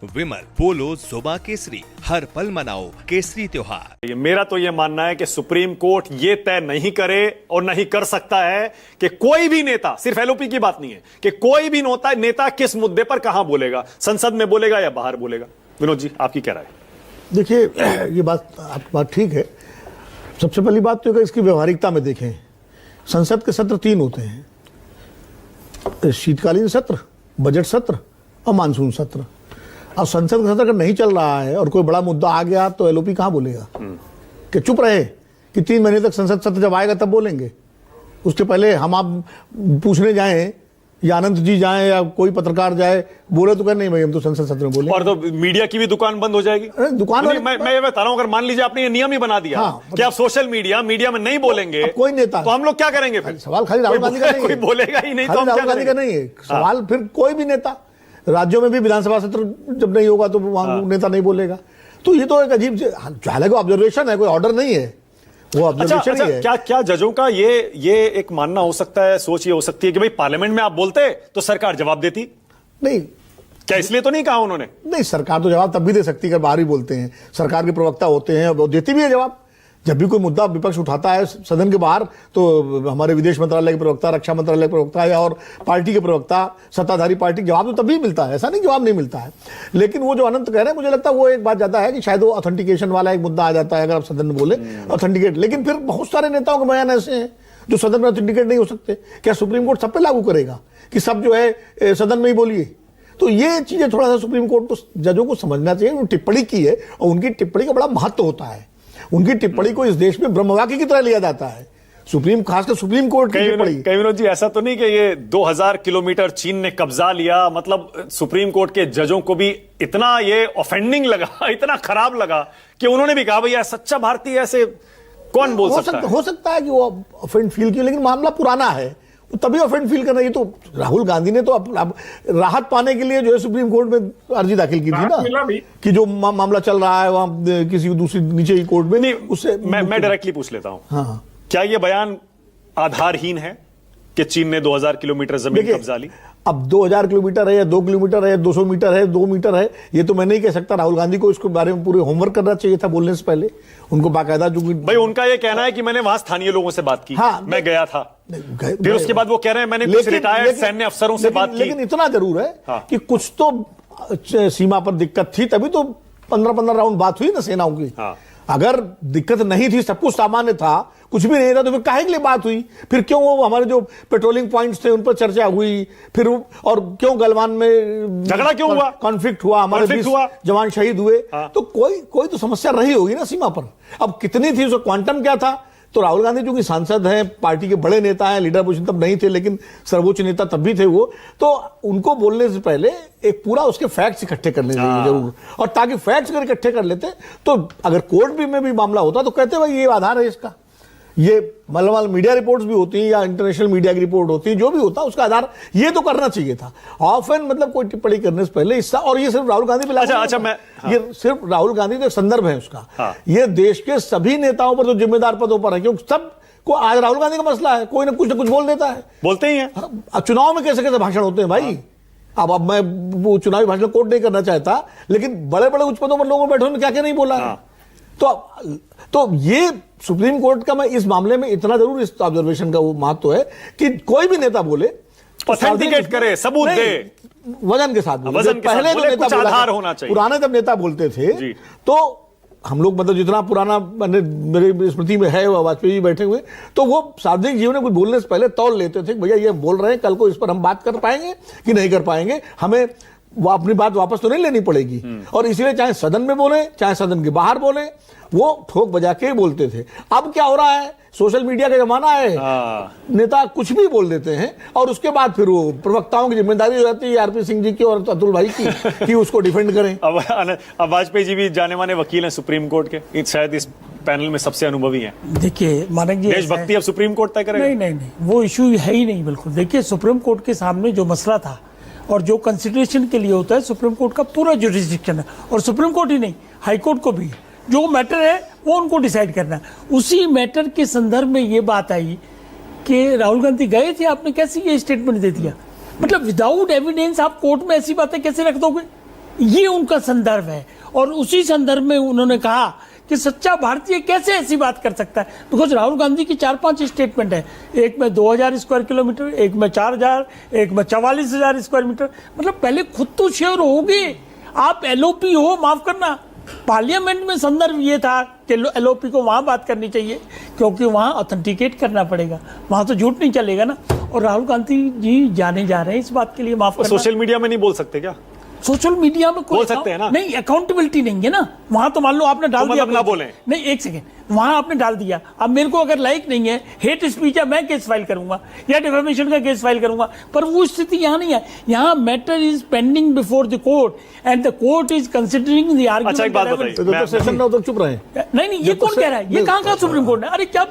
विमल पोलो जुबा केसरी, हर पल मनाओ केसरी त्योहार। मेरा तो यह मानना है कि सुप्रीम कोर्ट यह तय नहीं करे और नहीं कर सकता है कि कोई भी नेता, सिर्फ एलओपी की बात नहीं है, कि कोई भी नेता किस मुद्दे पर कहां बोलेगा, संसद में बोलेगा या बाहर बोलेगा। विनोद जी, आपकी क्या राय? देखिए, ये आपकी बात ठीक है। सबसे पहली बात तो इसकी व्यवहारिकता में देखें, संसद के सत्र 3 होते हैं, शीतकालीन सत्र, बजट सत्र और मानसून सत्र। अब संसद का सत्र अगर नहीं चल रहा है और कोई बड़ा मुद्दा आ गया तो एलओपी कहां बोलेगा? कि चुप रहे कि 3 महीने तक संसद सत्र जब आएगा तब बोलेंगे। उसके पहले हम आप पूछने जाएं या अनंत जी जाएं या कोई पत्रकार जाए, बोले तो नहीं भाई हम तो संसद सत्र में बोले, और तो मीडिया की भी दुकान बंद हो जाएगी। दुकान मैं ये बता रहा हूं, अगर मान लीजिए आपने ये नियम ही बना दिया कि आप सोशल मीडिया में नहीं बोलेंगे, कोई नेता, तो हम लोग क्या करेंगे फिर? सवाल खाली राहुल गांधी का नहीं है, कोई बोलेगा ही नहीं तो हम राहुल गांधी का नहीं है सवाल। फिर कोई भी नेता, राज्यों में भी विधानसभा सत्र जब नहीं होगा तो वहां नेता नहीं बोलेगा। तो ये तो एक अजीब, हालांकि ऑब्जर्वेशन है, कोई ऑर्डर नहीं है, वो ऑब्जर्वेशन ही है। क्या जजों का ये एक मानना हो सकता है, सोच ये हो सकती है कि भाई पार्लियामेंट में आप बोलते तो सरकार जवाब देती? नहीं, क्या इसलिए तो नहीं कहा उन्होंने? नहीं, सरकार तो जवाब तब भी दे सकती है अगर बाहर ही बोलते हैं। सरकार के प्रवक्ता होते हैं, वो देती भी है जवाब। जब भी कोई मुद्दा विपक्ष उठाता है सदन के बाहर, तो हमारे विदेश मंत्रालय के प्रवक्ता, रक्षा मंत्रालय के प्रवक्ता या और पार्टी के प्रवक्ता, सत्ताधारी पार्टी, जवाब तो तभी मिलता है, ऐसा नहीं जवाब नहीं मिलता है। लेकिन वो जो अनंत कह रहे हैं, मुझे लगता है वो एक बात ज्यादा है कि शायद वो ऑथेंटिकेशन वाला एक मुद्दा आ जाता है अगर आप सदन में बोले ऑथेंटिकेट। लेकिन फिर बहुत सारे नेताओं के बयान ऐसे हैं जो सदन में ऑथेंटिकेट नहीं हो सकते। क्या सुप्रीम कोर्ट सब पे लागू करेगा कि सब जो है सदन में ही बोलिए? तो ये चीजें थोड़ा सा सुप्रीम कोर्ट को, जजों को समझना चाहिए। उन्होंने टिप्पणी की है और उनकी टिप्पणी का बड़ा महत्व होता है। उनकी टिप्पणी को इस देश में ब्रह्मवाक्य की तरह लिया जाता है, खासकर सुप्रीम कोर्ट की टिप्पणी। कई विनोद जी, ऐसा तो नहीं कि ये 2000 किलोमीटर चीन ने कब्जा लिया, मतलब सुप्रीम कोर्ट के जजों को भी इतना ये ऑफेंडिंग लगा, इतना खराब लगा कि उन्होंने भी कहा भैया सच्चा भारतीय ऐसे कौन बोल सकता है? हो सकता है कि वो ऑफेंड फील किया, लेकिन मामला पुराना है, तभी ऑफेंड फील करना। ये तो राहुल गांधी ने तो अब राहत पाने के लिए जो है सुप्रीम कोर्ट में अर्जी दाखिल की थी ना, कि जो मामला चल रहा है वहां किसी दूसरी नीचे की कोर्ट में। नहीं, उससे मैं डायरेक्टली पूछ लेता हूं, हाँ, क्या ये बयान आधारहीन है कि चीन ने 2000 किलोमीटर जमीन कब्जा ली? अब 2000 किलोमीटर है या 2 किलोमीटर है, 200 मीटर है, 2 मीटर है, ये तो मैं नहीं कह सकता। राहुल गांधी को इसके बारे में पूरे होमवर्क करना चाहिए था बोलने से पहले। उनको बाकायदा, जो भाई उनका ये कहना है कि मैंने वहां स्थानीय लोगों से बात की, हाँ, मैं गया था, फिर उसके बाद वो कह रहे हैं मैंने कुछ रिटायर्ड सैन्य अफसरों से बात की। लेकिन इतना जरूर है हाँ, कि कुछ तो सीमा पर दिक्कत थी, तभी तो 15-15 राउंड बात हुई ना सेनाओं की। हाँ। अगर दिक्कत नहीं थी, सब कुछ सामान्य था, कुछ भी नहीं था, तो फिर काहे के लिए बात हुई? फिर क्यों वो हमारे जो पेट्रोलिंग पॉइंट्स थे उन पर चर्चा हुई? फिर और क्यों गलवान में झगड़ा क्यों हुआ, कॉन्फ्लिक्ट हुआ, हमारे 20 जवान शहीद हुए? हाँ। तो कोई तो समस्या रही होगी ना सीमा पर। अब कितनी थी, उसका क्वांटम क्या था? तो राहुल गांधी जो कि सांसद हैं, पार्टी के बड़े नेता हैं, लीडर पोजीशन तब नहीं थे लेकिन सर्वोच्च नेता तब भी थे वो, तो उनको बोलने से पहले एक पूरा उसके फैक्ट्स इकट्ठे करने चाहिए जरूर। और ताकि फैक्ट्स अगर इकट्ठे कर लेते तो अगर कोर्ट भी में भी मामला होता तो कहते भाई ये आधार है इसका, ये मतलब मीडिया रिपोर्ट्स भी होती हैं या इंटरनेशनल मीडिया की रिपोर्ट होती है, जो भी होता उसका आधार ये तो करना चाहिए था। ऑफन मतलब कोई टिप्पणी करने से पहले इसका, और ये सिर्फ राहुल गांधी पे हाँ। ये सिर्फ राहुल गांधी तो एक संदर्भ है उसका। हाँ। ये देश के सभी नेताओं पर जो जिम्मेदार पदों पर है, क्योंकि सब को आज राहुल गांधी का मसला है, कोई ना कुछ बोल देता है, बोलते ही हैं। चुनाव में कैसे कैसे भाषण होते हैं भाई। अब मैं वो चुनावी भाषण कोट नहीं करना चाहता, लेकिन बड़े बड़े उच्च पदों पर लोगों बैठे उन्होंने क्या क्या नहीं बोला है। तो ये सुप्रीम कोर्ट का मैं इस मामले में इतना जरूर इस ऑब्जर्वेशन का वो महत्व है कि कोई भी नेता बोले ऑथेंटिकेट करे, सबूत दे, वजन के साथ बोले। पहले जो नेता आधार होना चाहिए, पुराने जब नेता बोलते थे तो हम लोग मतलब जितना पुराना मेरे स्मृति में है, वाजपेयी जी बैठे हुए, तो वो सार्वजनिक जीवन में कुछ बोलने से पहले तौल लेते थे, भैया ये बोल रहे हैं, कल को इस पर हम बात कर पाएंगे कि नहीं कर पाएंगे, हमें वो अपनी बात वापस तो नहीं लेनी पड़ेगी। और इसीलिए चाहे सदन में बोले चाहे सदन के बाहर बोले, वो ठोक बजा के बोलते थे। अब क्या हो रहा है, सोशल मीडिया का जमाना है, नेता कुछ भी बोल देते हैं और उसके बाद फिर वो प्रवक्ताओं की जिम्मेदारी हो जाती है आरपी सिंह जी की और अतुल भाई की कि उसको डिफेंड करें। अब वाजपेयी जी भी जाने माने वकील हैं सुप्रीम कोर्ट के, शायद इस पैनल में सबसे अनुभवी हैं। देखिए मानक जी, देशभक्ति अब सुप्रीम कोर्ट तय करेगा? नहीं, वो इशू है ही नहीं। बिल्कुल, देखिए सुप्रीम कोर्ट के सामने जो मसला था और जो कंसिडरेशन के लिए होता है, सुप्रीम कोर्ट का पूरा जुरिस्डिक्शन है, और सुप्रीम कोर्ट ही नहीं, हाई कोर्ट को भी जो मैटर है वो उनको डिसाइड करना है। उसी मैटर के संदर्भ में ये बात आई कि राहुल गांधी गए थे, आपने कैसे ये स्टेटमेंट दे दिया? मतलब विदाउट एविडेंस आप कोर्ट में ऐसी बातें कैसे रख दोगे? ये उनका संदर्भ है। और उसी संदर्भ में उन्होंने कहा कि सच्चा भारतीय कैसे ऐसी बात कर सकता है, बिकॉज राहुल गांधी की 4-5 स्टेटमेंट है, एक में 2000 स्क्वायर किलोमीटर, एक में 4000, एक में 44,000 स्क्वायर मीटर। मतलब पहले खुद तो श्योर होगे, आप एलओपी हो, माफ करना पार्लियामेंट में संदर्भ ये था कि एलओपी को वहां बात करनी चाहिए क्योंकि वहां ऑथेंटिकेट करना पड़ेगा, वहां तो झूठ नहीं चलेगा ना। और राहुल गांधी जी जाने जा रहे हैं इस बात के लिए, माफ करना। सोशल मीडिया में नहीं बोल सकते क्या? सोशल मीडिया में कोई बोल सकते हैं ना? नहीं, अकाउंटेबिलिटी नहीं है ना वहां। तो मान लो आपने डाल तो दिया, मतलब ना बोलें। नहीं एक सेकेंड, वहां आपने डाल दिया, अब मेरे को अगर लाइक नहीं है, हेट स्पीच है, मैं केस फाइल करूंगा या डिफेमेशन का केस फाइल करूंगा, पर वो स्थिति यहाँ नहीं है। यहाँ matter is pending before the court and the court is considering the argument. अच्छा एक बात बताइए, तो सेशन में तो चुप रहे। नहीं, ये कौन कह रहा है? ये कहाँ का सुप्रीम कोर्ट है? अरे क्या बात